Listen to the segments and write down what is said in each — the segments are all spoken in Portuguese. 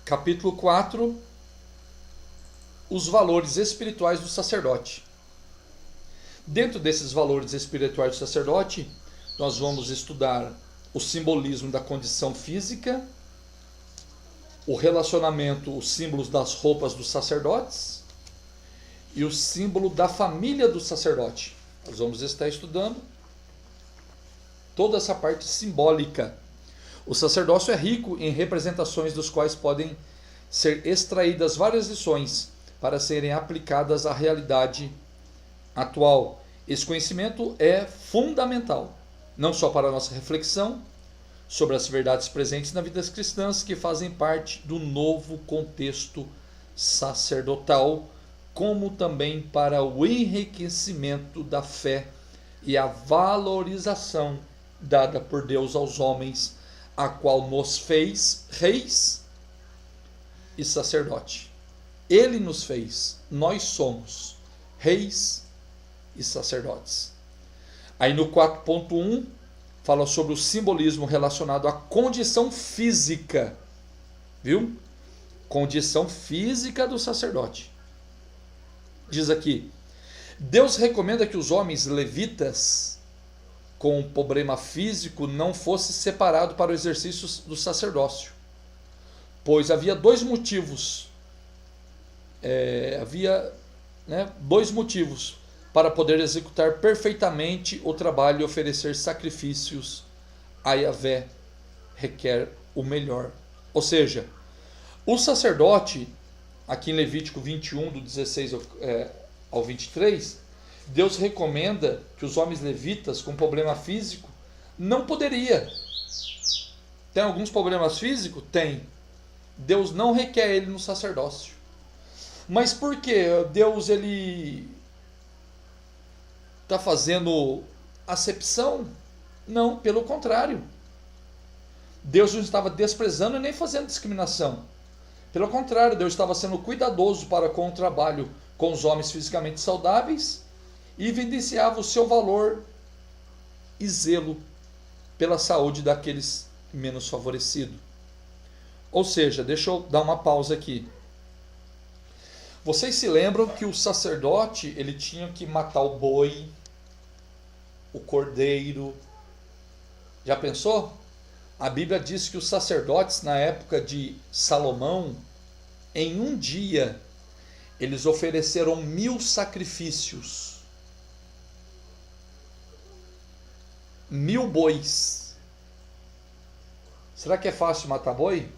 Capítulo 4, os valores espirituais do sacerdote. Dentro desses valores espirituais do sacerdote, nós vamos estudar o simbolismo da condição física, o relacionamento, os símbolos das roupas dos sacerdotes e o símbolo da família do sacerdote. Nós vamos estar estudando toda essa parte simbólica. O sacerdócio é rico em representações dos quais podem ser extraídas várias lições para serem aplicadas à realidade atual. Esse conhecimento é fundamental, não só para a nossa reflexão sobre as verdades presentes na vida cristã, que fazem parte do novo contexto sacerdotal, como também para o enriquecimento da fé e a valorização dada por Deus aos homens, a qual nos fez reis e sacerdote. Ele nos fez, nós somos reis e sacerdotes. Aí no 4.1 fala sobre o simbolismo relacionado à condição física, viu? Condição física do sacerdote. Diz aqui: Deus recomenda que os homens levitas com problema físico não fossem separados para o exercício do sacerdócio, pois havia dois motivos. Dois motivos para poder executar perfeitamente o trabalho e oferecer sacrifícios a Yahvé. Requer o melhor. Ou seja, o sacerdote, aqui em Levítico 21, do 16 ao 23, Deus recomenda que os homens levitas com problema físico não poderia. Tem alguns problemas físicos? Tem. Deus não requer ele no sacerdócio. Mas por que Deus ele está fazendo acepção? Não, pelo contrário. Deus não estava desprezando e nem fazendo discriminação. Pelo contrário, Deus estava sendo cuidadoso para com o trabalho com os homens fisicamente saudáveis e evidenciava o seu valor e zelo pela saúde daqueles menos favorecidos. Ou seja, deixa eu dar uma pausa aqui. Vocês se lembram que o sacerdote ele tinha que matar o boi, o cordeiro. Já pensou? A Bíblia diz que os sacerdotes na época de Salomão, em um dia, eles ofereceram 1000 sacrifícios. 1000 bois. Será que é fácil matar boi?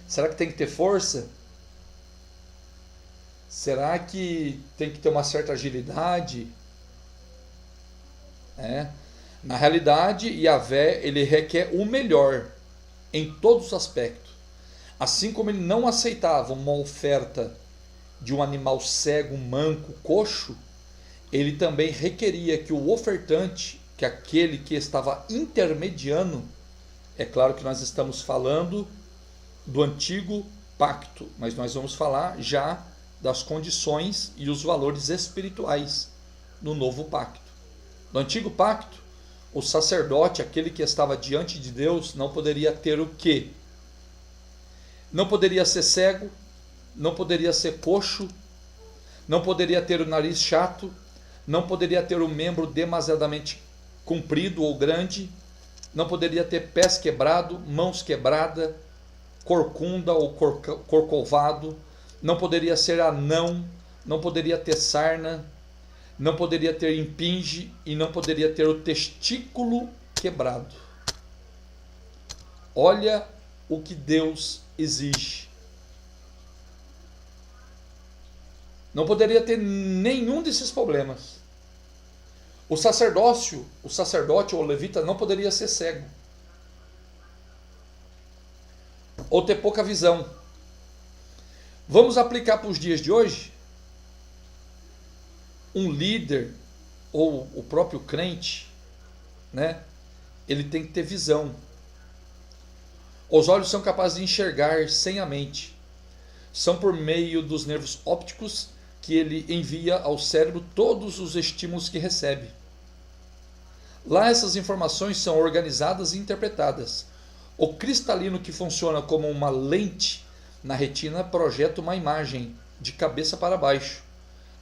Será que tem que ter força? Será que tem que ter uma certa agilidade? Na realidade, Yahvé, ele requer o melhor em todos os aspectos. Assim como ele não aceitava uma oferta de um animal cego, manco, coxo, ele também requeria que o ofertante, que aquele que estava intermediando, é claro que nós estamos falando do antigo pacto, mas nós vamos falar já das condições e os valores espirituais no novo pacto. No antigo pacto, o sacerdote, aquele que estava diante de Deus, não poderia ter o quê? Não poderia ser cego, não poderia ser coxo, não poderia ter o nariz chato, não poderia ter o membro demasiadamente comprido ou grande, não poderia ter pés quebrados, mãos quebradas, corcunda ou corcovado, não poderia ser anão, não poderia ter sarna, não poderia ter impinge e não poderia ter o testículo quebrado. Olha o que Deus exige. Não poderia ter nenhum desses problemas. O sacerdote ou levita não poderia ser cego ou ter pouca visão. Vamos aplicar para os dias de hoje? Um líder ou o próprio crente, ele tem que ter visão. Os olhos são capazes de enxergar sem a mente. São por meio dos nervos ópticos que ele envia ao cérebro todos os estímulos que recebe. Lá essas informações são organizadas e interpretadas. O cristalino, que funciona como uma lente na retina, projeta uma imagem de cabeça para baixo.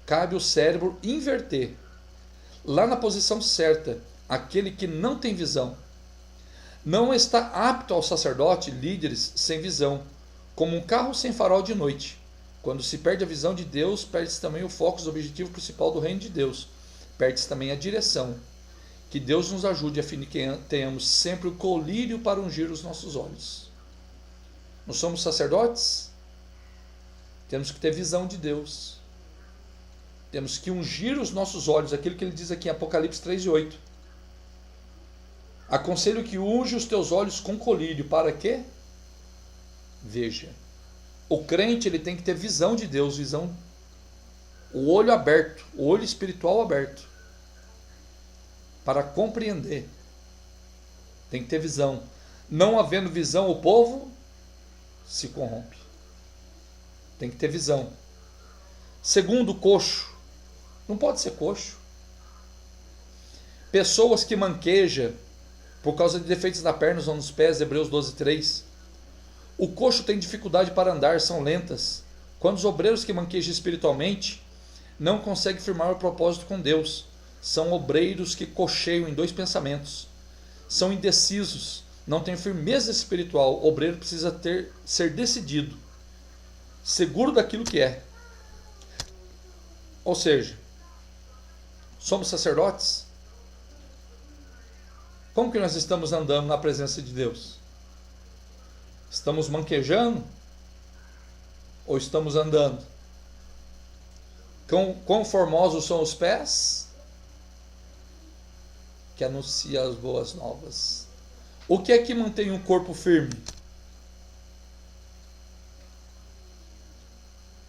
Cabe ao cérebro inverter. Lá na posição certa, aquele que não tem visão. Não está apto ao sacerdote, líderes sem visão, como um carro sem farol de noite. Quando se perde a visão de Deus, perde-se também o foco do objetivo principal do reino de Deus. Perde-se também a direção. Que Deus nos ajude a fim de que tenhamos sempre o colírio para ungir os nossos olhos. Não somos sacerdotes? Temos que ter visão de Deus. Temos que ungir os nossos olhos, aquilo que ele diz aqui em Apocalipse 3:8. Aconselho que unge os teus olhos com colírio, para quê? Veja. O crente, ele tem que ter visão de Deus, o olho aberto, o olho espiritual aberto, para compreender. Tem que ter visão. Não havendo visão, o povo se corrompe. Tem que ter visão. Segundo, coxo. Não pode ser coxo. Pessoas que manquejam por causa de defeitos na perna ou nos pés, Hebreus 12:3. O coxo tem dificuldade para andar, são lentas. Quando os obreiros que manquejam espiritualmente não conseguem firmar o propósito com Deus, são obreiros que cocheiam em dois pensamentos. São indecisos, não têm firmeza espiritual. O obreiro precisa ser decidido, seguro daquilo que é. Ou seja, somos sacerdotes? Como que nós estamos andando na presença de Deus? Estamos manquejando? Ou estamos andando? Quão formosos são os pés que anunciam as boas novas. O que é que mantém um corpo firme?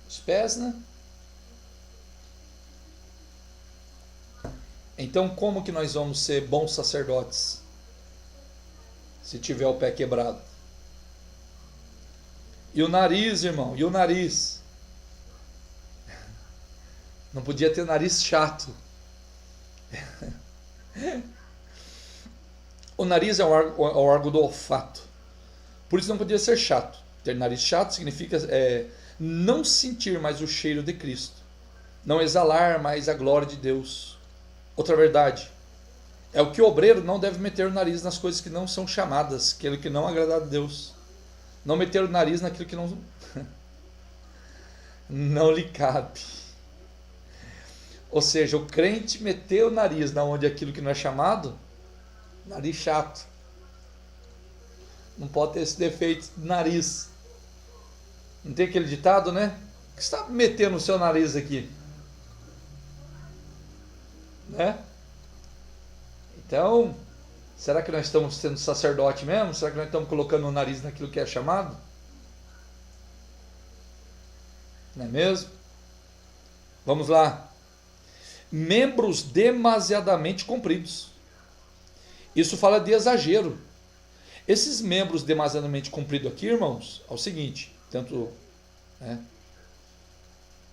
Os pés, né? Então, como que nós vamos ser bons sacerdotes se tiver o pé quebrado? E o nariz, irmão? E o nariz? Não podia ter nariz chato. O nariz é o órgão do olfato. Por isso não podia ser chato. Ter nariz chato significa não sentir mais o cheiro de Cristo. Não exalar mais a glória de Deus. Outra verdade é o que o obreiro não deve meter o nariz nas coisas que não são chamadas, aquilo que não agrada a Deus. Não meter o nariz naquilo que não lhe cabe. Ou seja, o crente meter o nariz na onde aquilo que não é chamado, nariz chato. Não pode ter esse defeito de nariz. Não tem aquele ditado, né? O que você está metendo o seu nariz aqui? Né? Então, será que nós estamos sendo sacerdote mesmo? Será que nós estamos colocando o nariz naquilo que é chamado? Não é mesmo? Vamos lá. Membros demasiadamente compridos. Isso fala de exagero. Esses membros demasiadamente compridos aqui, irmãos, é o seguinte, tanto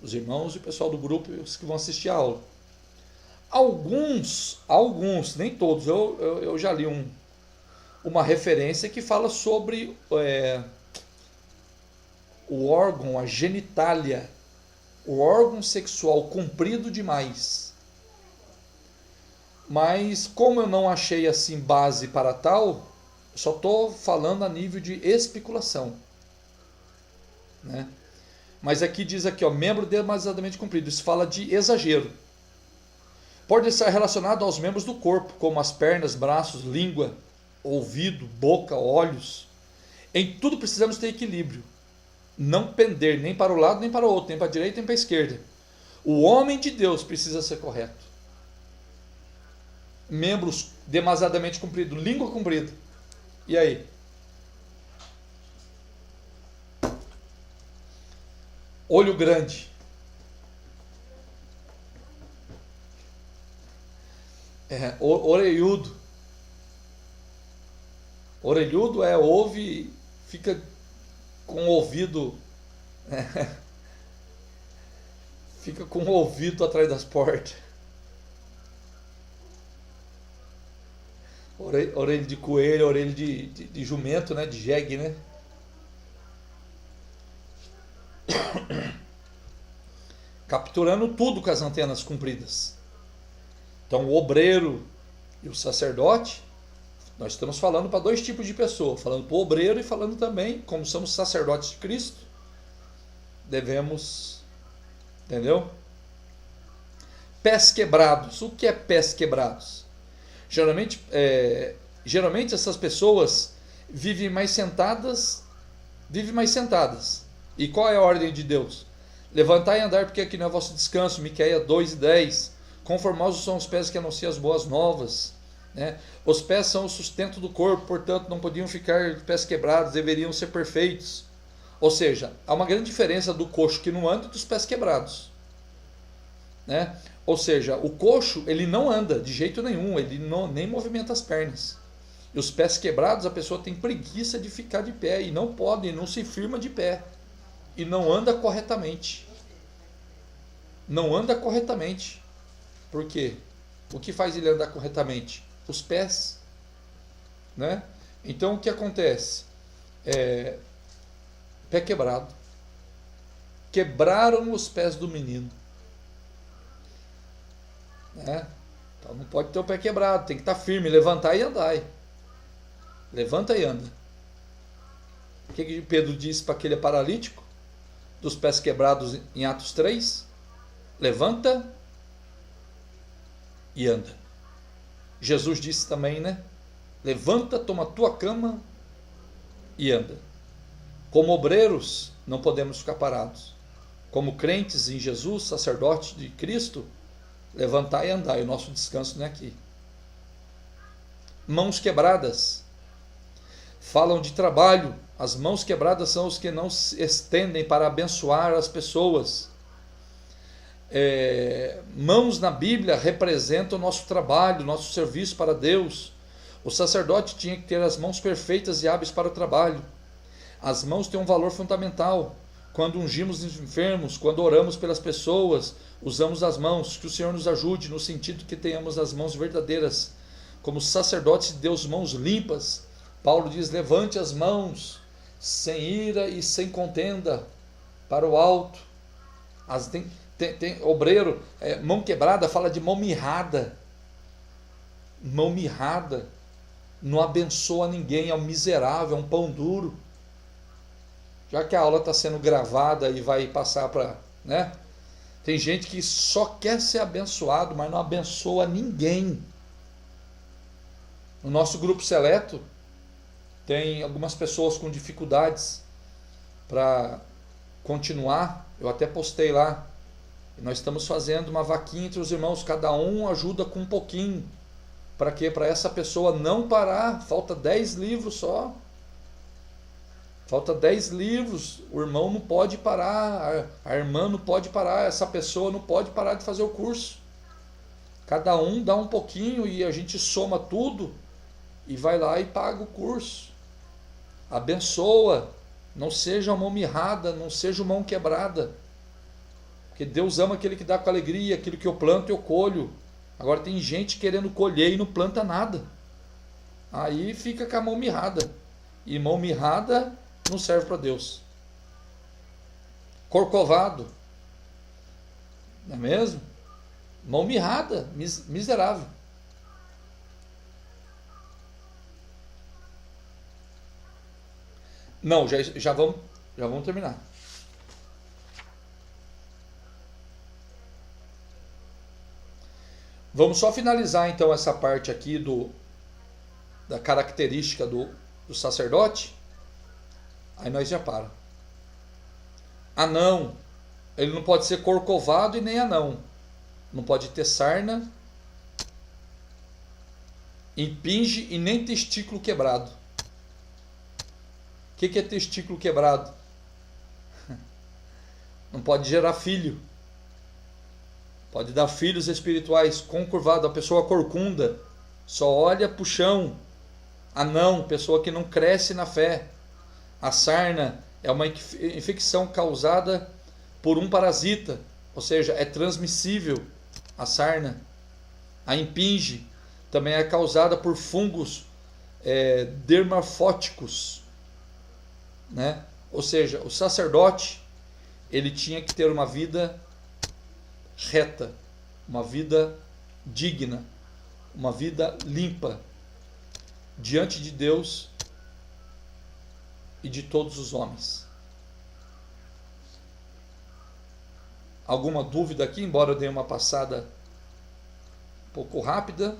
os irmãos e o pessoal do grupo, os que vão assistir a aula. Alguns, nem todos, eu já li uma referência que fala sobre o órgão, a genitália, o órgão sexual comprido demais. Mas como eu não achei assim base para tal, só estou falando a nível de especulação, né? Mas aqui diz aqui, membro demasiadamente comprido, isso fala de exagero. Pode estar relacionado aos membros do corpo, como as pernas, braços, língua, ouvido, boca, olhos. Em tudo precisamos ter equilíbrio. Não pender nem para o lado nem para o outro, nem para a direita nem para a esquerda. O homem de Deus precisa ser correto. Membros demasiadamente compridos, língua comprida. E aí? Olho grande. Orelhudo. Orelhudo ouve, fica com o ouvido fica com o ouvido atrás das portas. Orelha de coelho, orelha de jumento, né? De jegue, né? Capturando tudo com as antenas compridas. Então o obreiro e o sacerdote, nós estamos falando para dois tipos de pessoa, falando para o obreiro e falando também, como somos sacerdotes de Cristo, devemos, entendeu? Pés quebrados. O que é pés quebrados? Geralmente essas pessoas vivem mais sentadas. E qual é a ordem de Deus? Levantai e andar, porque aqui não é vosso descanso. Miqueias 2:10. Conformosos são os pés que anunciam as boas novas. Né? Os pés são o sustento do corpo, portanto não podiam ficar pés quebrados, deveriam ser perfeitos. Ou seja, há uma grande diferença do coxo que não anda e dos pés quebrados. Né? Ou seja, o coxo ele não anda de jeito nenhum, ele nem movimenta as pernas. E os pés quebrados, a pessoa tem preguiça de ficar de pé e não pode, não se firma de pé. E não anda corretamente. Não anda corretamente. Por quê? O que faz ele andar corretamente? Os pés. Né? Então o que acontece? Pé quebrado. Quebraram os pés do menino. Né? Então não pode ter o pé quebrado, tem que estar firme, levantar e andar. Levanta e anda. O que Pedro disse para aquele paralítico dos pés quebrados em Atos 3? Levanta e anda. Jesus disse também, né? Levanta, toma tua cama e anda. Como obreiros, não podemos ficar parados. Como crentes em Jesus, sacerdote de Cristo, levantar e andar, e o nosso descanso não é aqui. Mãos quebradas. Falam de trabalho. As mãos quebradas são os que não se estendem para abençoar as pessoas. Mãos na Bíblia representam o nosso trabalho, nosso serviço para Deus. O sacerdote tinha que ter as mãos perfeitas e hábeis para o trabalho. As mãos têm um valor fundamental. Quando ungimos os enfermos, quando oramos pelas pessoas, usamos as mãos. Que o Senhor nos ajude no sentido que tenhamos as mãos verdadeiras. Como sacerdotes de Deus, mãos limpas. Paulo diz, levante as mãos, sem ira e sem contenda, para o alto. Tem obreiro, mão quebrada, fala de mão mirrada. Mão mirrada. Não abençoa ninguém, é um miserável, é um pão duro. Já que a aula está sendo gravada e vai passar para... Né? Tem gente que só quer ser abençoado, mas não abençoa ninguém. No nosso grupo seleto, tem algumas pessoas com dificuldades para continuar. Eu até postei lá. E nós estamos fazendo uma vaquinha entre os irmãos, cada um ajuda com um pouquinho. Para quê? Para essa pessoa não parar. Falta 10 livros só. Falta 10 livros, o irmão não pode parar, a irmã não pode parar, essa pessoa não pode parar de fazer o curso. Cada um dá um pouquinho e a gente soma tudo e vai lá e paga o curso. Abençoa, não seja mão mirrada, não seja mão quebrada. Porque Deus ama aquele que dá com alegria, aquilo que eu planto eu colho. Agora tem gente querendo colher e não planta nada. Aí fica com a mão mirrada. E mão mirrada não serve para Deus. Corcovado, não é mesmo? Mão mirrada, miserável. Não, já vamos terminar. Vamos só finalizar então essa parte aqui da característica do sacerdote. Aí nós já para. Anão, ele não pode ser corcovado e nem anão. Não pode ter sarna, impinge e nem testículo quebrado. O que é testículo quebrado? Não pode gerar filho. Pode dar filhos espirituais concurvado. A pessoa corcunda só olha para o chão. Anão, pessoa que não cresce na fé. A sarna é uma infecção causada por um parasita, ou seja, é transmissível a sarna. A impinge também é causada por fungos dermafóticos, né? Ou seja, o sacerdote ele tinha que ter uma vida reta, uma vida digna, uma vida limpa diante de Deus e de todos os homens. Alguma dúvida aqui, embora eu dê uma passada um pouco rápida?